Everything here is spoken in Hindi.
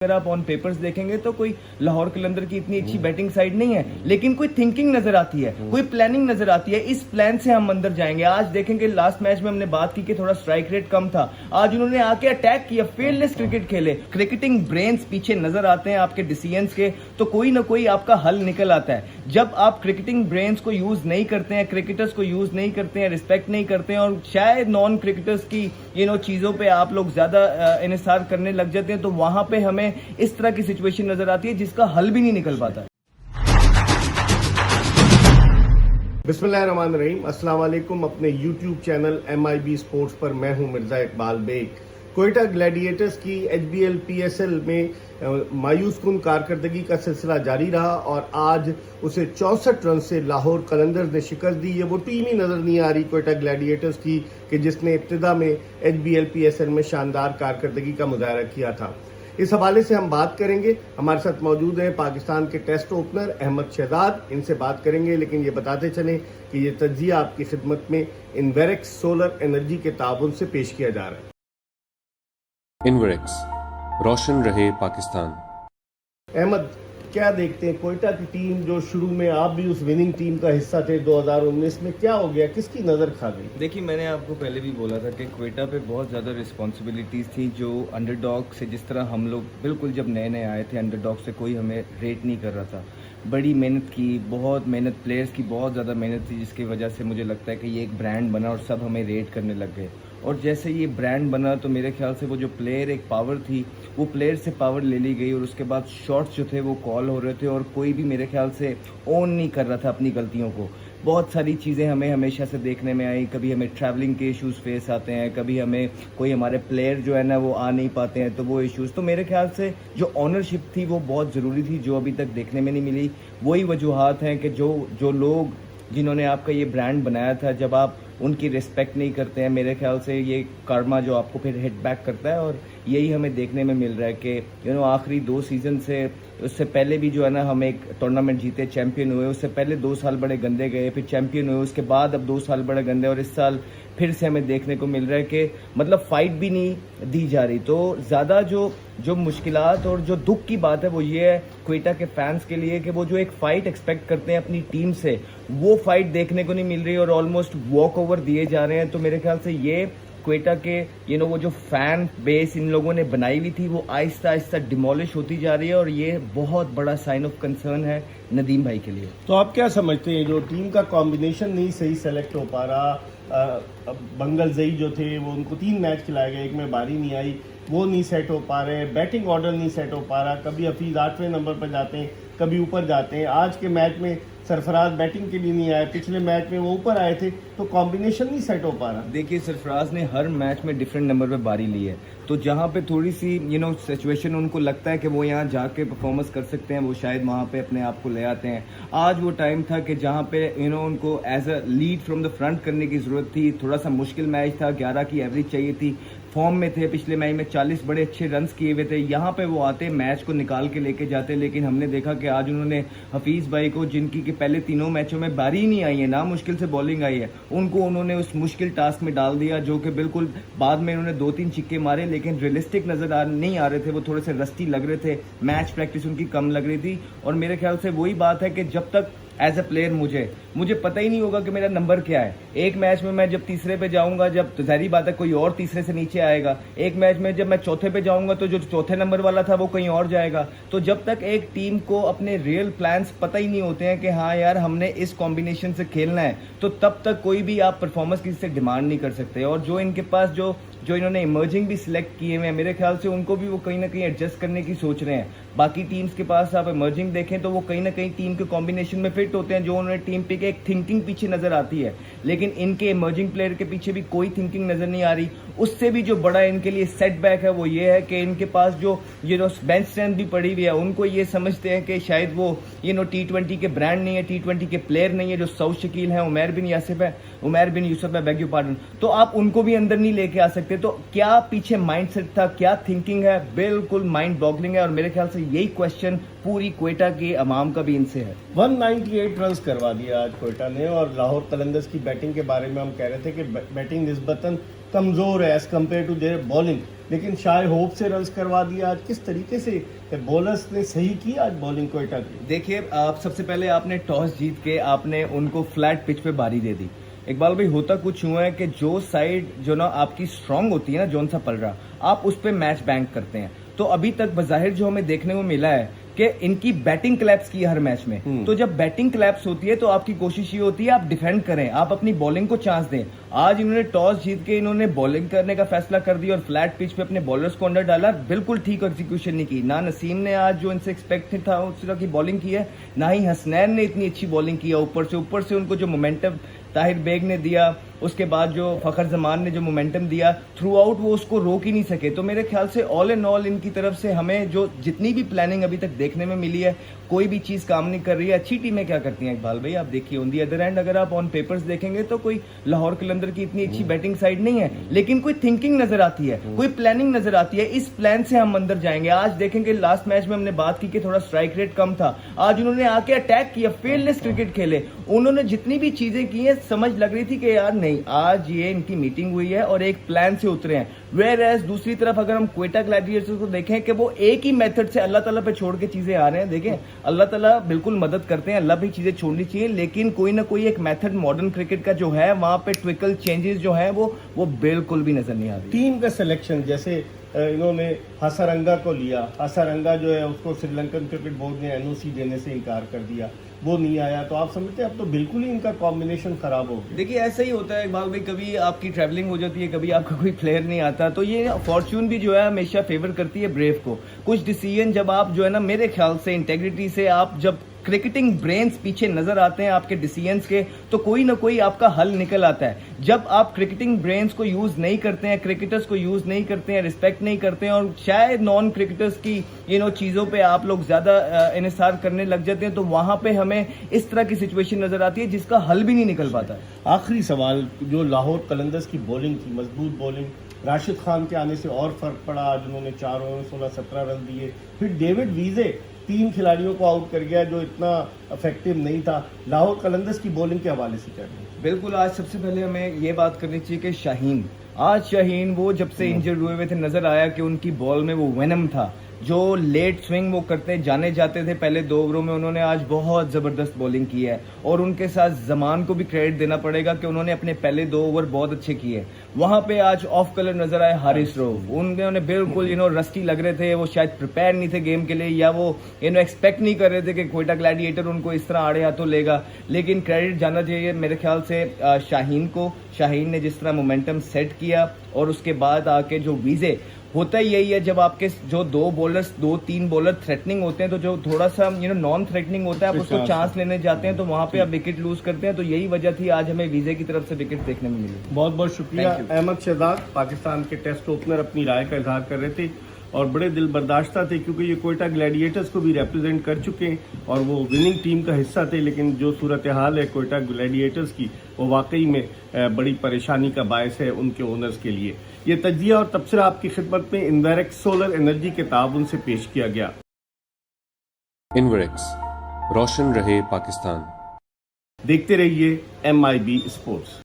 अगर आप ऑन पेपर्स देखेंगे तो कोई लाहौर कलंदर की इतनी अच्छी बैटिंग साइड नहीं है, लेकिन कोई थिंकिंग नजर आती है, कोई प्लानिंग नजर आती है। इस प्लान से हम अंदर जाएंगे। आज देखेंगे लास्ट मैच में हमने बात की कि थोड़ा स्ट्राइक रेट कम था, आज उन्होंने आके अटैक किया, फेयरलेस क्रिकेट खेले। क्रिकेटिंग ब्रेन्स पीछे नजर आते हैं आपके डिसीजंस के, तो कोई ना कोई आपका हल निकल आता है। जब आप क्रिकेटिंग ब्रेन्स को यूज नहीं करते हैं, क्रिकेटर्स को यूज नहीं करते हैं, रिस्पेक्ट नहीं करते हैं, और शायद नॉन क्रिकेटर्स की चीजों पे आप लोग ज्यादा इन्हिसार करने लग जाते हैं, तो वहां पे हमें इस तरह की सिचुएशन नजर आती है जिसका हल भी नहीं निकल पाता। बिस्मिल्लाहिर्रहमानिर्रहीम, अस्सलाम वालेकुम। अपने YouTube चैनल MIB स्पोर्ट्स पर मैं हूं मिर्जा इकबाल बेग। कोयटा ग्लैडिएटर्स की HBL PSL में मायूस कुन कारकर्दगी का सिलसिला जारी रहा और आज उसे 64 रन से लाहौर कलंदर्स ने शिकस्त दी। ये वो टीम ही नजर नहीं आ रही कोयटा ग्लैडिएटर्स की कि जिसने इब्तिदा में HBL PSL में शानदार कारकर्दगी का मुजाहरा किया था। इस हवाले से हम बात करेंगे। हमारे साथ मौजूद हैं पाकिस्तान के टेस्ट ओपनर अहमद शहजाद, इनसे बात करेंगे। लेकिन ये बताते चलें कि ये तज्जिया आपकी खिदमत में इन्वेरेक्स सोलर एनर्जी के ताउन से पेश किया जा रहा है। इन्वेरेक्स, रोशन रहे पाकिस्तान। अहमद, क्या देखते हैं कोयटा की टीम जो शुरू में आप भी उस विनिंग टीम का हिस्सा थे 2019 में, क्या हो गया, किसकी नज़र खा गई? देखिए, मैंने आपको पहले भी बोला था कि क्वेटा पे बहुत ज़्यादा रिस्पॉन्सिबिलिटीज़ थी। जो अंडरडॉग से, जिस तरह हम लोग बिल्कुल जब नए नए आए थे, अंडरडॉग से कोई हमें रेट नहीं कर रहा था। बड़ी मेहनत की, बहुत मेहनत, प्लेयर्स की बहुत ज़्यादा मेहनत थी, जिसकी वजह से मुझे लगता है कि ये एक ब्रांड बना और सब हमें रेट करने लग गए। और जैसे ये ब्रांड बना तो मेरे ख्याल से वो जो प्लेयर एक पावर थी, वो प्लेयर से पावर ले ली गई और उसके बाद शॉट्स जो थे वो कॉल हो रहे थे और कोई भी मेरे ख्याल से ओन नहीं कर रहा था अपनी गलतियों को। बहुत सारी चीज़ें हमें हमेशा से देखने में आई। कभी हमें ट्रैवलिंग के इश्यूज़ फेस आते हैं, कभी हमें कोई हमारे प्लेयर जो है ना वो आ नहीं पाते हैं, तो वो इश्यूज़। तो मेरे ख्याल से जो ऑनरशिप थी वो बहुत ज़रूरी थी, जो अभी तक देखने में नहीं मिली। वही वजूहात हैं कि जो लोग जिन्होंने आपका ये ब्रांड बनाया था, जब आप उनकी रिस्पेक्ट नहीं करते हैं, मेरे ख्याल से ये कर्मा जो आपको फिर हिट बैक करता है। और यही हमें देखने में मिल रहा है कि आखिरी 2 सीज़न से, उससे पहले भी जो है ना हम एक टूर्नामेंट जीते, चैंपियन हुए। उससे पहले 2 साल बड़े गंदे गए, फिर चैंपियन हुए। उसके बाद अब 2 साल बड़े गंदे, और इस साल फिर से हमें देखने को मिल रहा है कि मतलब फाइट भी नहीं दी जा रही। तो ज़्यादा जो मुश्किलात और जो दुख की बात है वो ये है क्वेटा के फैंस के लिए कि वो जो एक फ़ाइट एक्सपेक्ट करते हैं अपनी टीम से, वो फाइट देखने को नहीं मिल रही और ऑलमोस्ट वॉक ओवर दिए जा रहे हैं। तो मेरे ख्याल से ये क्वेटा के वो जो फैन बेस इन लोगों ने बनाई हुई थी वो आहिस्ता आहिस्ता डिमोलिश होती जा रही है, और ये बहुत बड़ा साइन ऑफ कंसर्न है नदीम भाई के लिए। तो आप क्या समझते हैं, जो टीम का कॉम्बिनेशन नहीं सही सेलेक्ट हो पा रहा, बंगल जई जो थे वो, उनको 3 मैच खिलाए गए, एक में बारी नहीं आई, वो नहीं सेट हो पा रहे, बैटिंग ऑर्डर नहीं सेट हो पा रहा, कभी हफीज 8वें नंबर पर जाते हैं, कभी ऊपर जाते हैं। आज के मैच में सरफराज बैटिंग के लिए नहीं आए, पिछले मैच में वो ऊपर आए थे, तो कॉम्बिनेशन नहीं सेट हो पा रहा। देखिए, सरफराज ने हर मैच में डिफरेंट नंबर पे बारी ली है, तो जहाँ पे थोड़ी सी सिचुएशन उनको लगता है कि वो यहाँ जाके परफॉर्मेंस कर सकते हैं, वो शायद वहाँ पे अपने आप को ले आते हैं। आज वो टाइम था कि जहाँ पे उनको as a lead from the front करने की जरूरत थी। थोड़ा सा मुश्किल मैच था, 11 की एवरेज चाहिए थी, फॉर्म में थे, पिछले मैच में 40 बड़े अच्छे रन्स किए हुए थे। यहाँ पे वो आते, मैच को निकाल के लेके जाते, लेकिन हमने देखा कि आज उन्होंने हफीज भाई को, जिनकी के पहले 3 मैचों में बारी नहीं आई है, ना मुश्किल से बॉलिंग आई है, उनको उन्होंने उस मुश्किल टास्क में डाल दिया, जो कि बिल्कुल बाद में उन्होंने 2-3 छिक्के मारे, लेकिन रियलिस्टिक नहीं आ रहे थे। वो थोड़े से रस्टी लग रहे थे, मैच प्रैक्टिस उनकी कम लग रही थी। और मेरे ख्याल से वही बात है कि जब तक एज ए प्लेयर मुझे पता ही नहीं होगा कि मेरा नंबर क्या है। एक मैच में मैं जब तीसरे पे जाऊंगा, जब तो जाहिर बात है कोई और तीसरे से नीचे आएगा। एक मैच में जब मैं चौथे पे जाऊंगा तो जो चौथे नंबर वाला था वो कहीं और जाएगा। तो जब तक एक टीम को अपने रियल प्लान्स पता ही नहीं होते हैं कि हाँ यार हमने इस कॉम्बिनेशन से खेलना है, तो तब तक कोई भी आप परफॉर्मेंस किसी से डिमांड नहीं कर सकते। और जो इनके पास जो इन्होंने इमर्जिंग भी सिलेक्ट किए हुए हैं, मेरे ख्याल से उनको भी वो कहीं ना कहीं एडजस्ट करने की सोच रहे हैं। बाकी टीम्स के पास आप इमर्जिंग देखें तो वो कहीं ना कहीं टीम के कॉम्बिनेशन में फिट होते हैं, जो उन्होंने टीम पे एक थिंकिंग पीछे नजर आती है। लेकिन इनके इमर्जिंग प्लेयर के पीछे भी कोई थिंकिंग नजर नहीं आ रही। उससे भी जो बड़ा इनके लिए सेटबैक है वो ये है कि इनके पास जो बेंच स्ट्रेंथ भी पड़ी हुई है, उनको ये समझते हैं कि शायद वो T20 के ब्रांड नहीं है, T20 के प्लेयर नहीं है। जो सऊद शकील है, उमर बिन यूसुफ है, बेग यू पार्डन, तो आप उनको भी अंदर नहीं लेके आ सकते। तो क्या पीछे माइंडसेट था, क्या थिंकिंग है, बिल्कुल माइंड बॉगलिंग है। और मेरे ख्याल से यही क्वेश्चन पूरी क्वेटा की अवाम का भी इनसे है। 198 रन करवा दिया आज क्वेटा ने। और लाहौर कलंदर्स की बैटिंग के बारे में हम कह रहे थे कि बैटिंग निस्बतन कमजोर है as compared to their bowling. लेकिन शाय होप से रन्स करवा दिया। आज किस तरीके से बॉलर्स ने सही की आज बॉलिंग कोयटा की? देखिए, आप सबसे पहले आपने टॉस जीत के आपने उनको फ्लैट पिच पे बारी दे दी। इकबाल भाई, होता कुछ हुआ है कि जो साइड जो ना आपकी स्ट्रांग होती है ना, जोन सा पलड़ा, आप उस पे मैच बैंक करते हैं। तो अभी तक बज़ाहिर जो हमें देखने को मिला है कि इनकी बैटिंग क्लैप्स की हर मैच में। तो जब बैटिंग क्लैप्स होती है तो आपकी कोशिश ये होती है आप डिफेंड करें, आप अपनी बॉलिंग को चांस दें। आज इन्होंने टॉस जीत के इन्होंने बॉलिंग करने का फैसला कर दिया और फ्लैट पिच पे अपने बॉलर्स को अंडर डाला। बिल्कुल ठीक एग्जीक्यूशन नहीं की। ना नसीम ने आज जो इनसे एक्सपेक्ट था उस तरह की बॉलिंग की है, ना ही हसनैन ने इतनी अच्छी बॉलिंग की है। ऊपर से उनको जो मोमेंटम ताहिर बेग ने दिया, उसके बाद जो फखर जमान ने जो मोमेंटम दिया थ्रू आउट, वो उसको रोक ही नहीं सके। तो मेरे ख्याल से ऑल एंड ऑल इनकी तरफ से हमें जो जितनी भी प्लानिंग अभी तक देखने में मिली है, कोई भी चीज काम नहीं कर रही है। अच्छी टीमें क्या करती हैं इकबाल भाई, आप देखिए ऑन दी अदर एंड अगर आप ऑन पेपर्स देखेंगे तो कोई लाहौर कलंदर की इतनी अच्छी बैटिंग साइड नहीं है, लेकिन कोई थिंकिंग नजर आती है, कोई प्लानिंग नजर आती है। इस प्लान से हम अंदर जाएंगे। आज देखेंगे लास्ट मैच में हमने बात की कि थोड़ा स्ट्राइक रेट कम था, आज उन्होंने आके अटैक किया, फेयरलेस क्रिकेट खेले। उन्होंने जितनी भी चीजें की हैं समझ लग रही थी कि यार नहीं, आज ये इनकी मीटिंग हुई है और एक प्लान से उतरे हैं। वेयर एज दूसरी तरफ अगर हम क्वेटा ग्लैडिएटर्स को देखें कि वो एक ही मेथड से अल्लाह ताला पे छोड़ के चीजें आ रहे हैं। देखें, अल्लाह ताला बिल्कुल मदद करते हैं, अल्लाह भी चीजें छोड़नी चाहिए, लेकिन कोई ना कोई एक मेथड मॉडर्न क्रिकेट का जो है वहां पे ट्विकल चेंजेस जो है वो बिल्कुल भी नजर नहीं आ रही। टीम का सिलेक्शन, जैसे इन्होंने हसारंगा को लिया, हसारंगा जो है उसको श्रीलंकन क्रिकेट बोर्ड ने एनओसी देने से इनकार कर दिया, वो नहीं आया। तो आप समझते हैं अब तो बिल्कुल ही इनका कॉम्बिनेशन खराब हो गया। देखिए, ऐसा ही होता है इकबाल भाई, कभी आपकी ट्रैवलिंग हो जाती है, कभी आपका कोई प्लेयर नहीं आता। तो ये फॉर्च्यून भी जो है हमेशा फेवर करती है ब्रेव को। कुछ डिसीजन जब आप जो है ना, मेरे ख्याल से इंटेग्रिटी से आप जब क्रिकेटिंग ब्रेन्स पीछे नजर आते हैं आपके डिसीजंस के, तो कोई ना कोई आपका हल निकल आता है। जब आप क्रिकेटिंग ब्रेन्स को यूज नहीं करते हैं, क्रिकेटर्स को यूज नहीं करते हैं, रिस्पेक्ट नहीं करते हैं, और शायद नॉन क्रिकेटर्स की चीजों पे आप लोग ज्यादा इन्हिसार करने लग जाते हैं, तो वहां पे हमें इस तरह की सिचुएशन नजर आती है जिसका हल भी नहीं निकल पाता है। आखिरी सवाल, जो लाहौर कलंदर्स की बॉलिंग थी, मजबूत बॉलिंग, राशिद खान के आने से और फर्क पड़ा। आज उन्होंने 4 ओवर में 16-17 रन दिए। फिर डेविड वीजे 3 खिलाड़ियों को आउट कर गया जो इतना इफेक्टिव नहीं था। लाहौर कलंदर्स की बॉलिंग के हवाले से क्या कहें? बिल्कुल, आज सबसे पहले हमें ये बात करनी चाहिए कि शाहीन वो जब से इंजर्ड हुए हुए थे, नजर आया कि उनकी बॉल में वो वेनम था। जो लेट स्विंग वो करते जाने जाते थे पहले 2 ओवरों में, उन्होंने आज बहुत जबरदस्त बॉलिंग की है। और उनके साथ जमान को भी क्रेडिट देना पड़ेगा कि उन्होंने अपने पहले 2 ओवर बहुत अच्छे किए। वहां पे आज ऑफ कलर नजर आए हारिस रऊफ, उन्होंने बिल्कुल रस्टी लग रहे थे, वो शायद प्रिपेयर नहीं थे गेम के लिए, या वो एक्सपेक्ट नहीं कर रहे थे कि क्वेटा ग्लैडिएटर उनको इस तरह आड़े हाथों लेगा। लेकिन क्रेडिट जाना चाहिए मेरे ख्याल से शाहीन को। शाहीन ने जिस तरह मोमेंटम सेट किया, और उसके बाद आके जो वीजे, होता ही यही है जब आपके जो 2-3 बॉलर थ्रेटनिंग होते हैं, तो जो थोड़ा सा नॉन थ्रेटनिंग होता है, आप उसको चांस लेने जाते हैं, तो वहां पे आप विकेट लूज करते हैं। तो यही वजह थी आज हमें वीजे की तरफ से विकेट देखने में मिली। बहुत बहुत शुक्रिया। अहमद शहजाद पाकिस्तान के टेस्ट ओपनर अपनी राय का इजहार कर रहे थे और बड़े दिल बर्दाश्ता थे, क्योंकि ये कोयटा ग्लैडिएटर्स को भी रिप्रेजेंट कर चुके हैं और वो विनिंग टीम का हिस्सा थे। लेकिन जो सूरत हाल है कोयटा ग्लैडिएटर्स की, वो वाकई में बड़ी परेशानी का बायस है उनके ओनर्स के लिए। ये तजिया और तबसरा आपकी खिदमत में इनडायरेक्ट सोलर एनर्जी के ताउन से पेश किया गया। इनवरेक्स, रोशन रहे पाकिस्तान। देखते रहिए MIB स्पोर्ट्स।